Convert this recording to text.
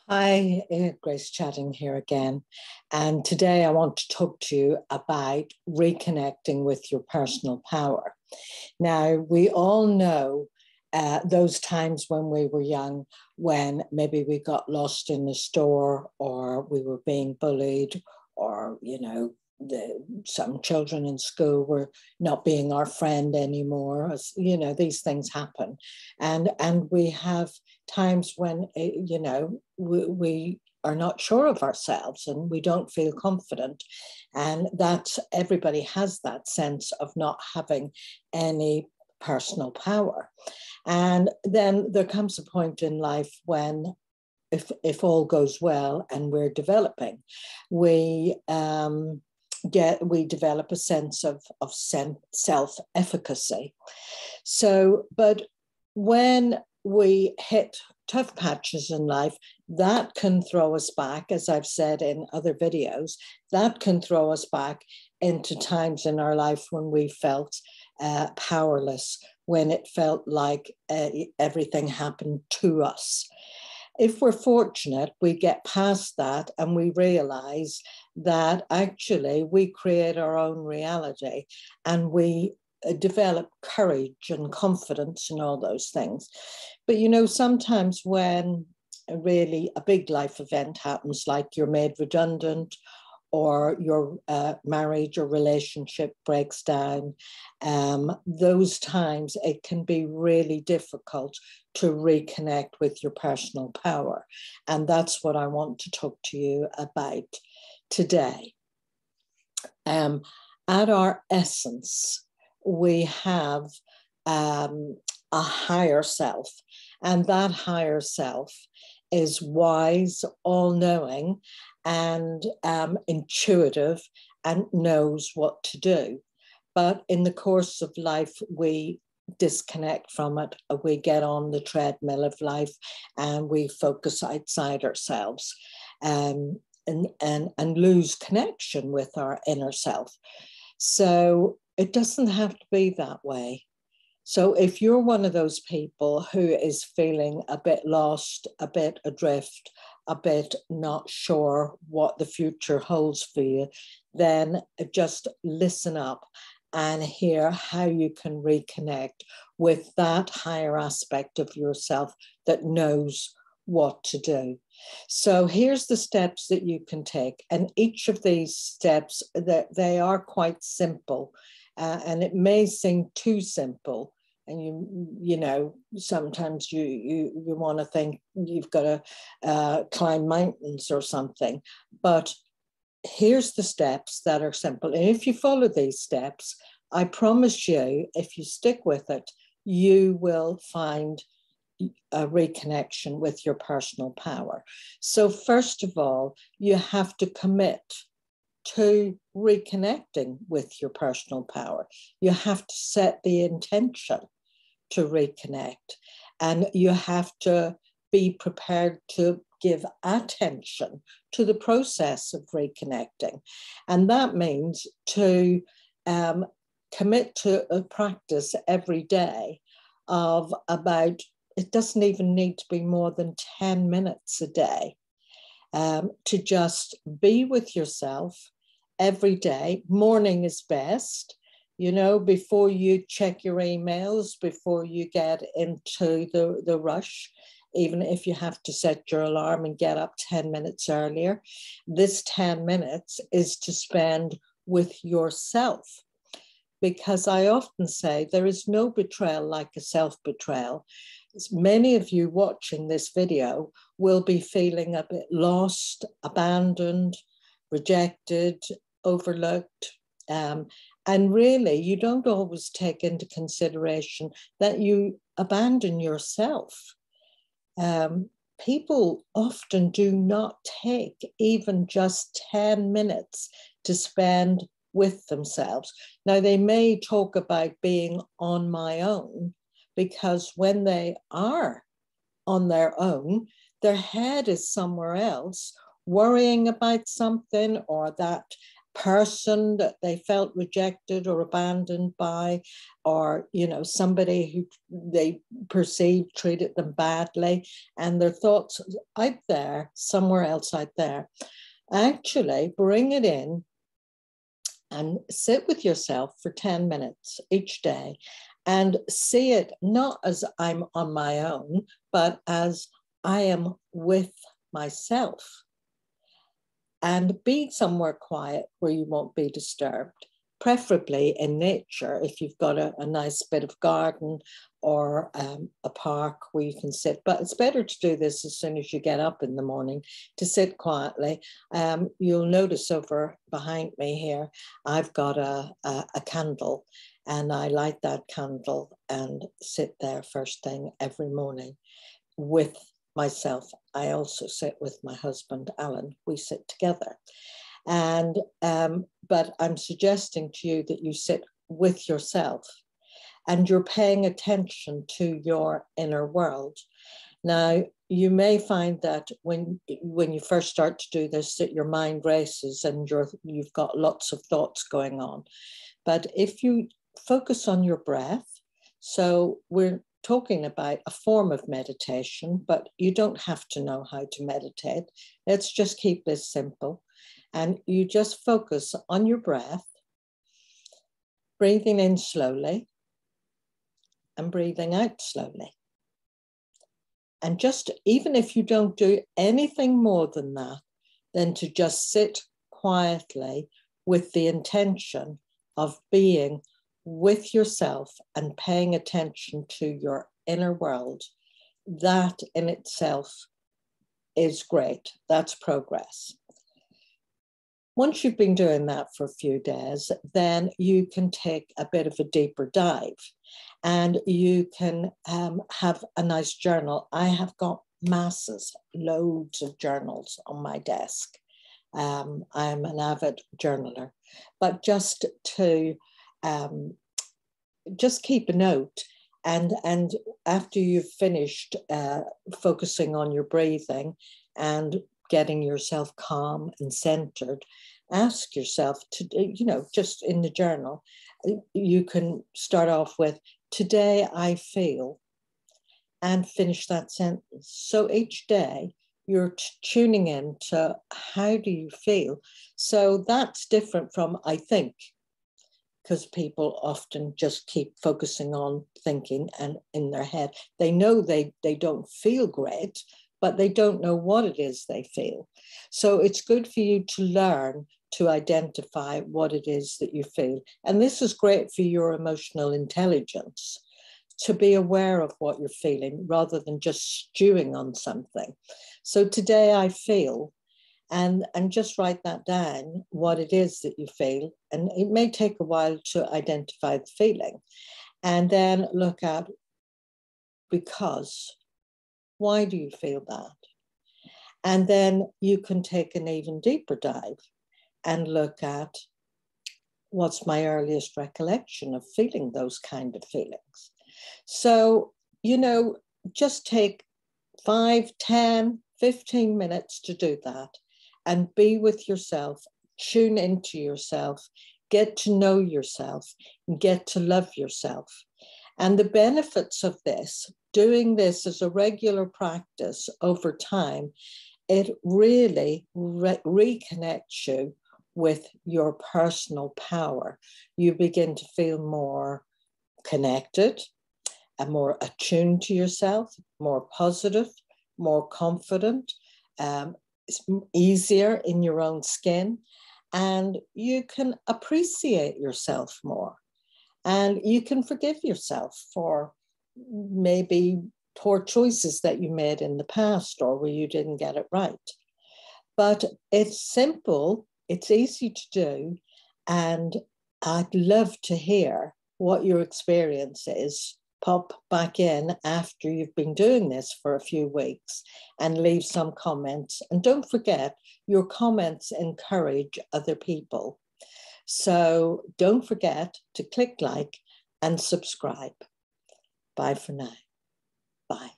Hi, Grace chatting here again. And today I want to talk to you about reconnecting with your personal power. Now, we all know those times when we were young, when maybe we got lost in the store or we were being bullied, or, some children in school were not being our friend anymore. These things happen. And we have times when, we are not sure of ourselves and we don't feel confident. And that everybody has that sense of not having any personal power. And then there comes a point in life when, if all goes well and we're developing, we develop a sense of self-efficacy. So, but when we hit tough patches in life, that can throw us back, as I've said in other videos, that can throw us back into times in our life when we felt powerless, when it felt like everything happened to us. If we're fortunate, we get past that and we realize that actually we create our own reality and we develop courage and confidence and all those things. But, sometimes when really a big life event happens, like you're made redundant or your marriage or relationship breaks down, those times it can be really difficult to reconnect with your personal power. And that's what I want to talk to you about today. At our essence, we have a higher self, and that higher self is wise, all-knowing, and intuitive, and knows what to do. But in the course of life, we disconnect from it. We get on the treadmill of life and we focus outside ourselves and lose connection with our inner self. So it doesn't have to be that way. So if you're one of those people who is feeling a bit lost, a bit adrift, a bit not sure what the future holds for you, then just listen up and hear how you can reconnect with that higher aspect of yourself that knows what to do. So here's the steps that you can take. And each of these steps, they are quite simple. And it may seem too simple. And sometimes you want to think you've got to climb mountains or something. But here's the steps that are simple. And if you follow these steps, I promise you, if you stick with it, you will find a reconnection with your personal power. So first of all, you have to commit to reconnecting with your personal power. You have to set the intention to reconnect, and you have to be prepared to give attention to the process of reconnecting. And that means to commit to a practice every day of about, it doesn't even need to be more than 10 minutes a day, to just be with yourself every day. Morning is best, before you check your emails, before you get into the rush, even if you have to set your alarm and get up 10 minutes earlier. This 10 minutes is to spend with yourself. Because I often say there is no betrayal like a self-betrayal. Many of you watching this video will be feeling a bit lost, abandoned, rejected, overlooked. And really, you don't always take into consideration that you abandon yourself. People often do not take even just 10 minutes to spend with themselves. Now, they may talk about being on my own, because when they are on their own, their head is somewhere else, worrying about something, or that person that they felt rejected or abandoned by, or, you know, somebody who they perceived treated them badly, and their thoughts out there, somewhere else out there. Actually, bring it in and sit with yourself for 10 minutes each day and see it not as I'm on my own, but as I am with myself. And be somewhere quiet where you won't be disturbed, preferably in nature if you've got a nice bit of garden or a park where you can sit. But it's better to do this as soon as you get up in the morning, to sit quietly. You'll notice over behind me here, I've got a candle, and I light that candle and sit there first thing every morning with myself. I also sit with my husband, Alan. We sit together. And but I'm suggesting to you that you sit with yourself and you're paying attention to your inner world. Now, you may find that when you first start to do this, that your mind races and you've got lots of thoughts going on. But if you focus on your breath, so we're talking about a form of meditation, but you don't have to know how to meditate. Let's just keep this simple. And you just focus on your breath, breathing in slowly and breathing out slowly. And just, even if you don't do anything more than that, then to just sit quietly with the intention of being with yourself and paying attention to your inner world. That in itself is great. That's progress. Once you've been doing that for a few days, then you can take a bit of a deeper dive and you can have a nice journal. I have got loads of journals on my desk. I'm an avid journaler, but just to just keep a note, and after you've finished focusing on your breathing and getting yourself calm and centered, ask yourself to, you know, just in the journal, you can start off with, today I feel, and finish that sentence. So each day you're tuning in to how do you feel. So that's different from I think, because people often just keep focusing on thinking and in their head. They know they don't feel great, but they don't know what it is they feel. So it's good for you to learn to identify what it is that you feel. And this is great for your emotional intelligence, to be aware of what you're feeling rather than just stewing on something. So today I feel, and just write that down, what it is that you feel. And it may take a while to identify the feeling. And then look at, because, why do you feel that? And then you can take an even deeper dive and look at, what's my earliest recollection of feeling those kind of feelings? So, you know, just take 5, 10, 15 minutes to do that. And be with yourself, tune into yourself, get to know yourself, get to love yourself. And the benefits of this, doing this as a regular practice over time, it really reconnects you with your personal power. You begin to feel more connected and more attuned to yourself, more positive, more confident, it's easier in your own skin, and you can appreciate yourself more, and you can forgive yourself for maybe poor choices that you made in the past or where you didn't get it right. But it's simple, it's easy to do, and I'd love to hear what your experience is. Pop back in after you've been doing this for a few weeks and leave some comments. And don't forget, your comments encourage other people. So don't forget to click like and subscribe. Bye for now. Bye.